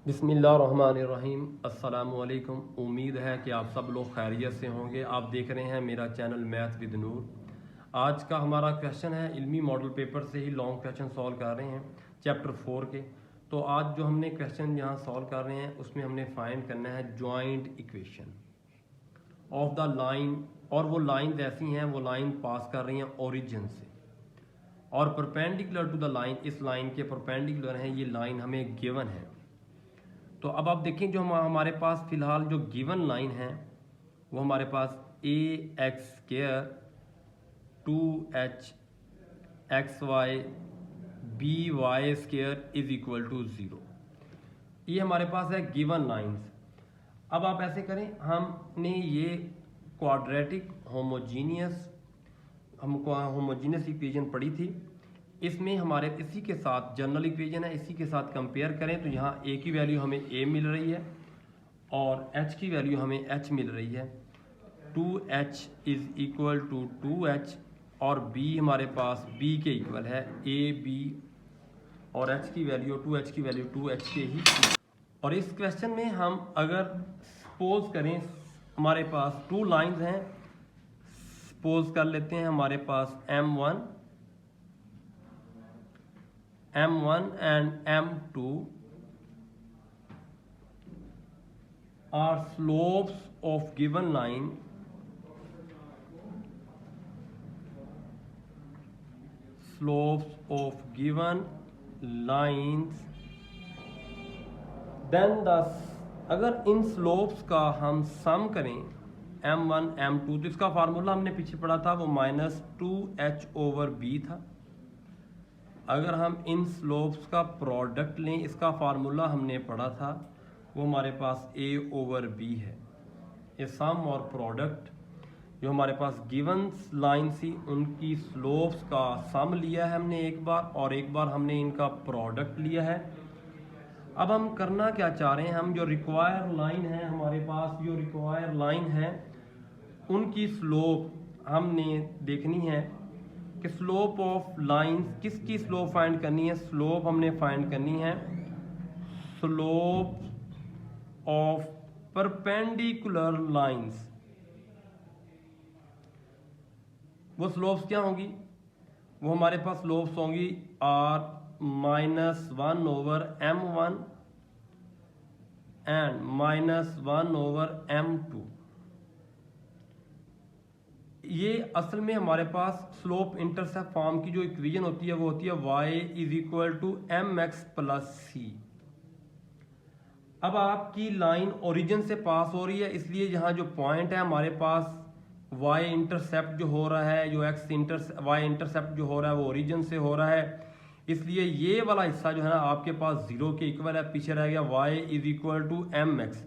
बिस्मिल्लाहिर्रहमानिर्रहीम। अस्सलामुअलैकुम। उम्मीद है कि आप सब लोग खैरियत से होंगे। आप देख रहे हैं मेरा चैनल मैथ विद नूर। आज का हमारा क्वेश्चन है, इल्मी मॉडल पेपर से ही लॉन्ग क्वेश्चन सॉल्व कर रहे हैं चैप्टर 4 के। तो आज जो हमने क्वेश्चन यहाँ सॉल्व कर रहे हैं उसमें हमने फाइंड करना है joint equation of the line. और वो लाइन ऐसी हैं, वो लाइन पास कर रही हैं ओरिजिन से और परपेंडिकुलर टू द लाइन, इस लाइन के परपेंडिकुलर हैं। ये लाइन हमें गिवन है। तो अब आप देखें, जो हमारे पास फिलहाल जो गिवन लाइन है वो हमारे पास ax² 2h xy by² is equal to 0। ये हमारे पास है गिवन लाइंस। अब आप ऐसे करें, हमने ये क्वाड्रेटिक होमोजीनियस इक्वेशन पढ़ी थी। इसमें हमारे इसी के साथ जनरल इक्वेशन है, इसी के साथ कंपेयर करें तो यहाँ a की वैल्यू हमें a मिल रही है और h की वैल्यू हमें h मिल रही है। 2h is equal to 2h और b हमारे पास b के इक्वल है ab और h की वैल्यू 2h की वैल्यू 2h के ही। और इस क्वेश्चन में हम अगर सपोज करें हमारे पास टू लाइंस हैं, सपोज कर लेते हैं हमारे पास m1 and m2 are slopes of given line lines, then अगर इन स्लोप्स का हम सम करें m1 m2, तो इसका फार्मूला हमने पीछे पढ़ा था, वो -2h/b था। अगर हम इन स्लोप्स का प्रोडक्ट लें, इसका फार्मूला हमने पढ़ा था, वो हमारे पास a/b है। ये सम और प्रोडक्ट जो हमारे पास गिवन लाइन थी उनकी स्लोप्स का सम लिया है हमने एक बार, और एक बार हमने इनका प्रोडक्ट लिया है। अब हम करना क्या चाह रहे हैं, हम जो रिक्वायर लाइन है हमारे पास, जो रिक्वायर लाइन है उनकी स्लोप हमने देखनी है कि स्लोप ऑफ लाइंस, किसकी स्लोप फाइंड करनी है। स्लोप हमने फाइंड करनी है स्लोप ऑफ परपेंडिकुलर लाइंस। वो स्लोप्स क्या होंगी, वो हमारे पास स्लोप्स होंगी r-1/m1 एंड -1/m2। ये असल में हमारे पास स्लोप इंटरसेप्ट फॉर्म की जो इक्वेशन होती है वो होती है y is equal to mx plus c। अब आपकी लाइन ओरिजिन से पास हो रही है, इसलिए यहाँ जो पॉइंट है हमारे पास y इंटरसेप्ट जो हो रहा है, जो y इंटरसेप्ट जो हो रहा है वो ओरिजिन से हो रहा है, इसलिए ये वाला हिस्सा जो है ना आपके पास 0 के इक्वल है। पीछे रह गया y is equal to mx।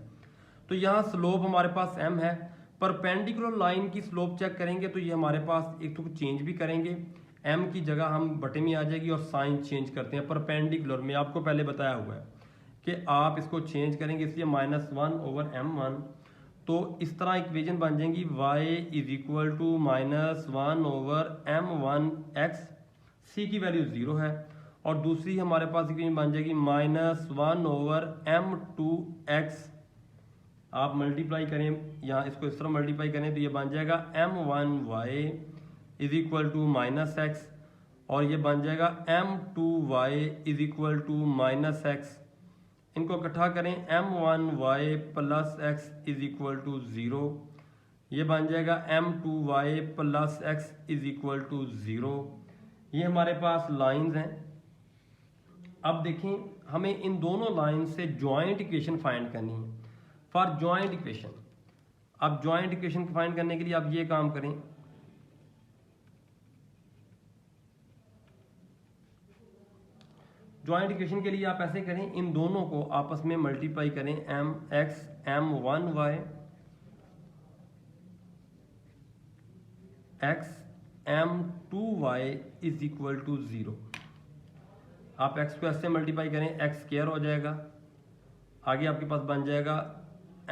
तो यहाँ स्लोप हमारे पास m है। परपेंडिकुलर लाइन की स्लोप चेक करेंगे तो ये हमारे पास एक तो चेंज भी करेंगे, m की जगह हम बटे में आ जाएगी और साइन चेंज करते हैं। परपेंडिकुलर में आपको पहले बताया हुआ है कि आप इसको चेंज करेंगे, इसलिए -1/m1। तो इस तरह इक्वेशन बन जाएंगी y is equal to -1/m1x, c की वैल्यू 0 है। और दूसरी हमारे पास इक्वेशन बन जाएगी -1/m2x। आप मल्टीप्लाई करें, यहाँ इसको इस तरह मल्टीप्लाई करें तो ये बन जाएगा m1y is equal to -x और ये बन जाएगा m2y is equal to -x। इनको इकट्ठा करें, m1y plus x is equal to 0, ये बन जाएगा m2y plus x is equal to 0। ये हमारे पास लाइंस हैं। अब देखें, हमें इन दोनों लाइन से जॉइंट इक्वेशन फाइंड करनी है। फॉर जॉइंट इक्वेशन, अब जॉइंट इक्वेशन फाइंड करने के लिए आप ये काम करें, जॉइंट इक्वेशन के लिए आप ऐसे करें, इन दोनों को आपस में मल्टीप्लाई करें, mx m1y x m2y is equal to 0। आप x को ऐसे मल्टीप्लाई करें, x² हो जाएगा, आगे आपके पास बन जाएगा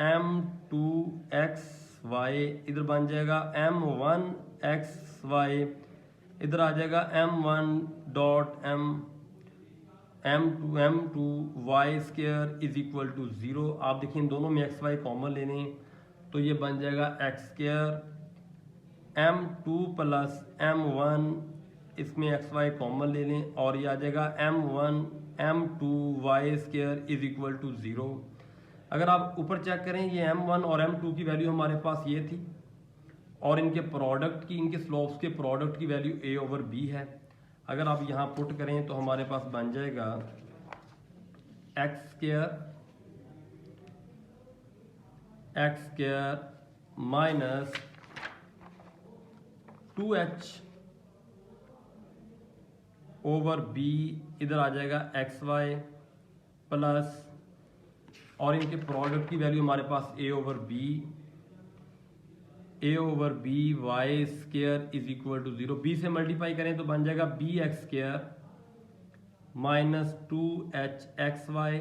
m2xy, इधर बन जाएगा m1xy, इधर आ जाएगा m1.m m2 Y square is equal to 0। आप देखिए इन दोनों में एक्स वाई कॉमन ले लें तो ये बन जाएगा x square m2 plus m1, इसमें एक्स वाई कॉमन ले लें और ये आ जाएगा m2 Y square is equal to 0। अगर आप ऊपर चेक करें ये m1 और m2 की वैल्यू हमारे पास ये थी और इनके प्रोडक्ट की, इनके स्लोप्स के प्रोडक्ट की वैल्यू a ओवर b है। अगर आप यहाँ पुट करें तो हमारे पास बन जाएगा x square minus 2h over b, इधर आ जाएगा एक्स वाई प्लस और इनके प्रोडक्ट की वैल्यू हमारे पास a over b Y square is equal to 0। b से मल्टीप्लाई करें तो बन जाएगा b X square minus 2h X Y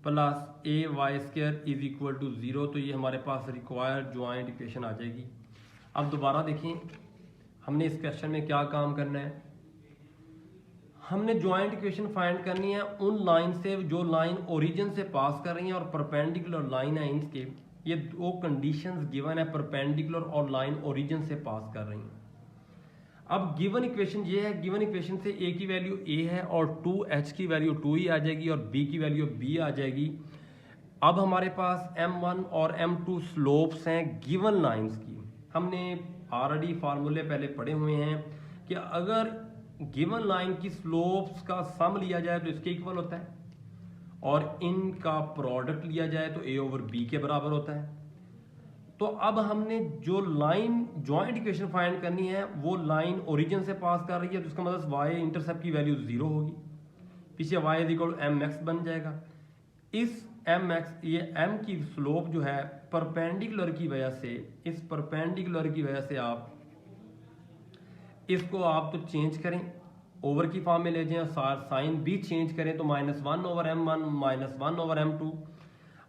plus a Y square is equal to 0। तो ये हमारे पास रिक्वायर्ड ज्वाइंट इक्वेशन आ जाएगी। अब दोबारा देखें हमने इस क्वेश्चन में क्या काम करना है। हमने ज्वाइंट इक्वेशन फाइंड करनी है उन लाइन से जो लाइन ओरिजिन से पास कर रही है और परपेंडिकुलर लाइन है इनके, ये दो कंडीशंस गिवन है, परपेंडिकुलर और लाइन ओरिजिन से पास कर रही हैं। अब गिवन इक्वेशन ये है, गिवन इक्वेशन से a की वैल्यू a है और 2h की वैल्यू 2 ही आ जाएगी और b की वैल्यू b आ जाएगी। अब हमारे पास m1 और m2 स्लोप्स हैं गिवन लाइंस की। हमने ऑलरेडी फार्मूले पहले पढ़े हुए हैं कि अगर गिवन लाइन की स्लोप्स का सम लिया जाए तो इसके इक्वल होता है और इनका प्रोडक्ट लिया जाए तो a ओवर b के बराबर होता है। तो अब हमने जो लाइन ज्वाइंट इक्वेशन फाइंड करनी है वो लाइन ओरिजिन से पास कर रही है, तो इसका मतलब y इंटरसेप्ट की वैल्यू 0 होगी, पीछे y is equal to mx बन जाएगा। इस mx, ये m की स्लोप जो है परपेंडिकुलर की वजह से, इस परपेंडिकुलर की वजह से आप इसको आप तो चेंज करें, ओवर की फॉर्म में ले जाएं, साइन भी चेंज करें तो -1 ओवर m1 -1 ओवर m2।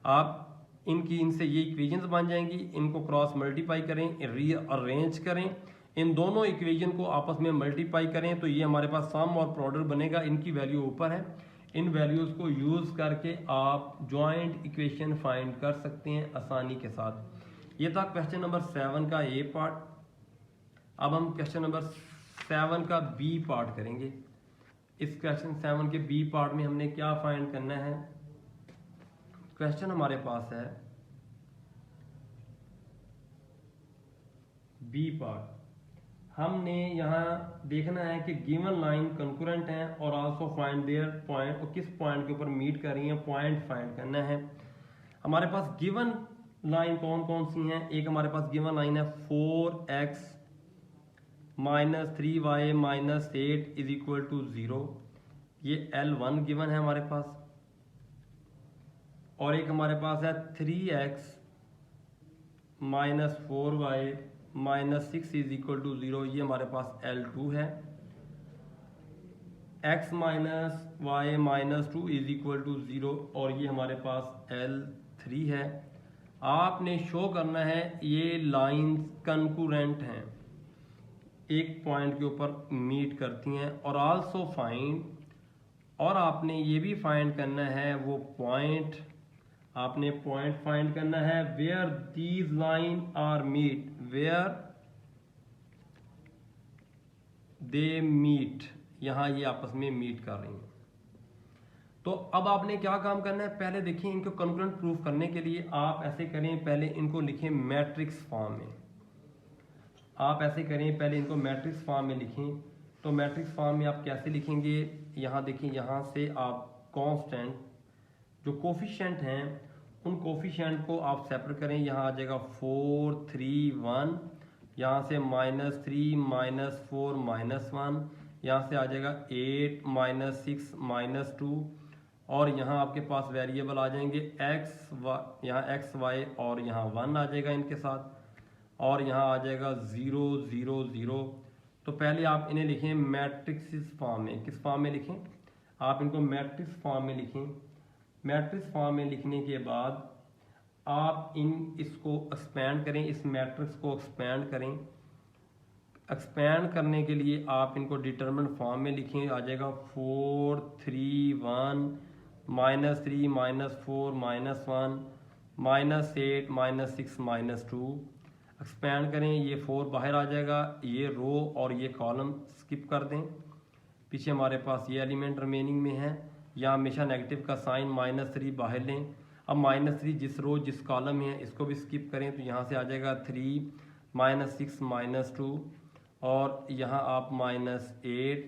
आप इनकी इनसे ये इक्वेशंस बन जाएंगी, इनको क्रॉस मल्टीप्लाई करें, रीअरेंज करें, इन दोनों इक्वेशन को आपस में मल्टीप्लाई करें तो ये हमारे पास सम और प्रोडक्ट बनेगा। इनकी वैल्यू ऊपर है, इन वैल्यूज को यूज करके आप ज्वाइंट इक्वेशन फाइंड कर सकते हैं आसानी के साथ। ये था क्वेश्चन नंबर 7 का ए पार्ट। अब हम क्वेश्चन नंबर 7 का बी पार्ट करेंगे। इस क्वेश्चन 7 के बी पार्ट में हमने क्या फाइंड करना है। क्वेश्चन हमारे पास है बी पार्ट। हमने यहाँ देखना है कि गिवन लाइन कंकरेंट है और आल्सो फाइंड देयर पॉइंट, और किस पॉइंट के ऊपर मीट कर रही है, पॉइंट फाइंड करना है। हमारे पास गिवन लाइन कौन कौन सी हैं। एक हमारे पास गिवन लाइन है 4x minus 3y minus 8 is equal to 0, ये L1 गिवन है हमारे पास। और एक हमारे पास है 3x minus 4y minus 6 is equal to 0, ये हमारे पास L2 है। x minus Y minus 2 is equal to 0 और ये हमारे पास L3 है। आपने शो करना है ये लाइंस कंकरेंट हैं, एक पॉइंट के ऊपर मीट करती हैं। और आल्सो फाइंड, और आपने ये भी फाइंड करना है वो पॉइंट, आपने पॉइंट फाइंड करना है where these line are meet, where they meet, यहां ये आपस में मीट कर रही हैं। तो अब आपने क्या काम करना है, पहले देखिए इनको कंकरेंट प्रूफ करने के लिए आप ऐसे करें, पहले इनको लिखें मैट्रिक्स फॉर्म में। आप ऐसे करें, पहले इनको मैट्रिक्स फॉर्म में लिखें। तो मैट्रिक्स फॉर्म में आप कैसे लिखेंगे, यहाँ देखिए, यहाँ से आप कांस्टेंट जो कोफिशिएंट हैं उन कोफिशिएंट को आप सेपरेट करें। यहाँ आ जाएगा 4 3 1, यहाँ से -3 -4 -1, यहाँ से आ जाएगा 8 -6 -2, और यहाँ आपके पास वेरिएबल आ जाएंगे x, यहाँ x y और यहाँ 1 आ जाएगा इनके साथ, और यहाँ आ जाएगा 0 0 0। तो पहले आप इन्हें लिखें मैट्रिक्स फॉर्म में। किस फॉर्म में लिखें, आप इनको मैट्रिक्स फॉर्म में लिखें। मैट्रिक्स फॉर्म में लिखने के बाद आप इसको एक्सपेंड करें, इस मैट्रिक्स को एक्सपेंड करें। एक्सपेंड करने के लिए आप इनको डिटरमिनेंट फॉर्म में लिखें, आ जाएगा 4 3 1 -3 -4 -1 -8 -6 -2। एक्सपेंड करें, ये 4 बाहर आ जाएगा, ये रो और ये कॉलम स्किप कर दें। पीछे हमारे पास ये एलिमेंट रिमेनिंग में है, या हमेशा नेगेटिव का साइन -3 बाहर लें। अब -3 जिस रो जिस कॉलम में है इसको भी स्किप करें, तो यहाँ से आ जाएगा 3 -6 -2, और यहाँ आप -8,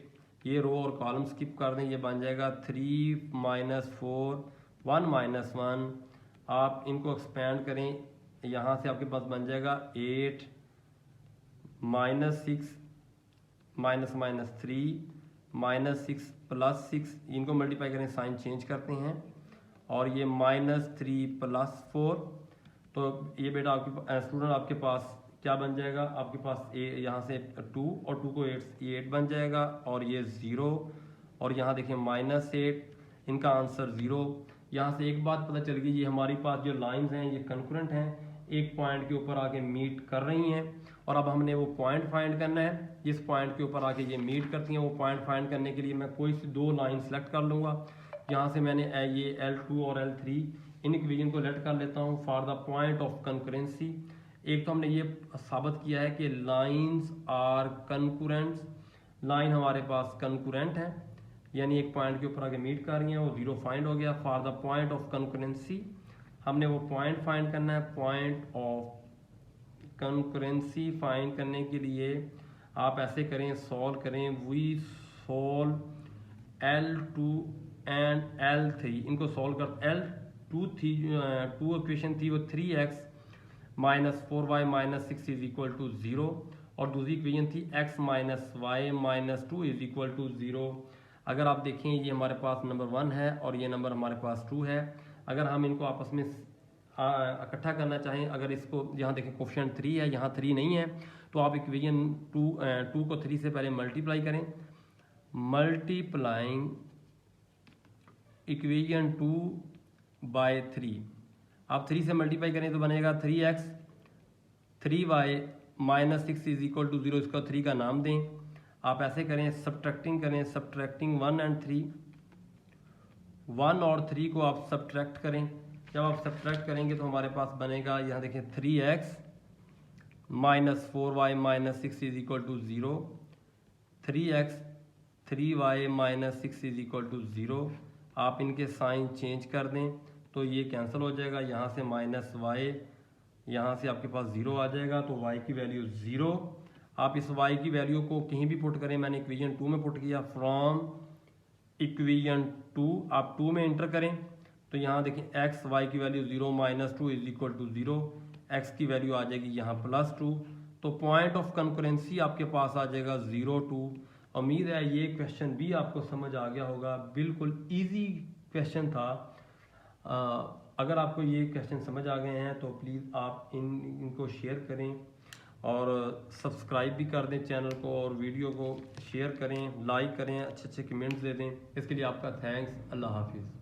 ये रो और कॉलम स्किप कर दें, ये बन जाएगा 3 -4 1 -1। आप इनको एक्सपेंड करें, यहाँ से आपके पास बन जाएगा 8 -6 -3 -6 +6, इनको मल्टीप्लाई करें, साइन चेंज करते हैं, और ये -3 +4। तो ये बेटा आपके स्टूडेंट आपके पास क्या बन जाएगा, आपके पास यहाँ से 2 और 2 को 8 बन जाएगा, और ये 0, और यहाँ देखें -8, इनका आंसर 0। यहाँ से एक बात पता चल गई, ये हमारी पास जो लाइंस हैं ये कंकरेंट हैं, एक पॉइंट के ऊपर आके मीट कर रही हैं, और अब हमने वो पॉइंट फाइंड करना है, जिस पॉइंट के ऊपर आके ये मीट करती हैं। वो पॉइंट फाइंड करने के लिए मैं कोई सी 2 लाइन सेलेक्ट कर लूँगा। यहाँ से मैंने ये L2 और L3 इन इक्वेशन को लेट कर लेता हूँ for the point of concurrency. एक तो हमने ये साबित किया है कि लाइंस आर कंकरेंट्स, लाइन हमारे पास कंकरेंट है, यानी एक पॉइंट के ऊपर आके मीट कर रही हैं, वो 0 फाइंड हो गया। For the point of concurrency हमने वो पॉइंट फाइंड करना है। पॉइंट ऑफ कंकरेंसी फाइंड करने के लिए आप ऐसे करें, सॉल्व करें, we solve L2 and L3, इनको सॉल्व कर। L2 थी, 2 इक्वेशन थी वो 3x -4y -6 = 0, और दूसरी इक्वेशन थी x -y -2 = 0। अगर आप देखें ये हमारे पास नंबर 1 है और ये नंबर हमारे पास 2 है। अगर हम इनको आपस में इकट्ठा करना चाहें, अगर इसको यहाँ देखें कोफिशिएंट 3 है, यहाँ 3 नहीं है, तो आप इक्वेशन 2 को 3 से पहले मल्टीप्लाई करें। मल्टीप्लाइंग इक्वेशन 2/3, आप 3 से मल्टीप्लाई करें तो बनेगा 3x 3y -6 = 0, इसका 3 का नाम दें। आप ऐसे करें, सब्ट्रैक्टिंग करें, सब्ट्रैक्टिंग 1 और 3, 1 और 3 को आप सब्ट्रैक्ट करें। जब आप सब्ट्रैक्ट करेंगे तो हमारे पास बनेगा, यहाँ देखें 3x -4y -6 = 0, 3x 3y -6 = 0। आप इनके साइन चेंज कर दें तो ये कैंसिल हो जाएगा, यहाँ से -y, यहाँ से आपके पास 0 आ जाएगा, तो y की वैल्यू 0। आप इस y की वैल्यू को कहीं भी पुट करें, मैंने इक्वेशन 2 में पुट किया, फ्रॉम इक्वेशन 2 आप 2 में इंटर करें तो यहाँ देखें x y की वैल्यू 0 -2 = 0, x की वैल्यू आ जाएगी यहाँ +2, तो पॉइंट ऑफ कंकरेंसी आपके पास आ जाएगा 0 2। उम्मीद है ये क्वेश्चन भी आपको समझ आ गया होगा, बिल्कुल इजी क्वेश्चन था। अगर आपको ये क्वेश्चन समझ आ गए हैं तो प्लीज़ आप इनको शेयर करें और सब्सक्राइब भी कर दें चैनल को, और वीडियो को शेयर करें, लाइक करें, अच्छे अच्छे कमेंट्स दे दें। इसके लिए आपका थैंक्स। अल्लाह हाफिज़।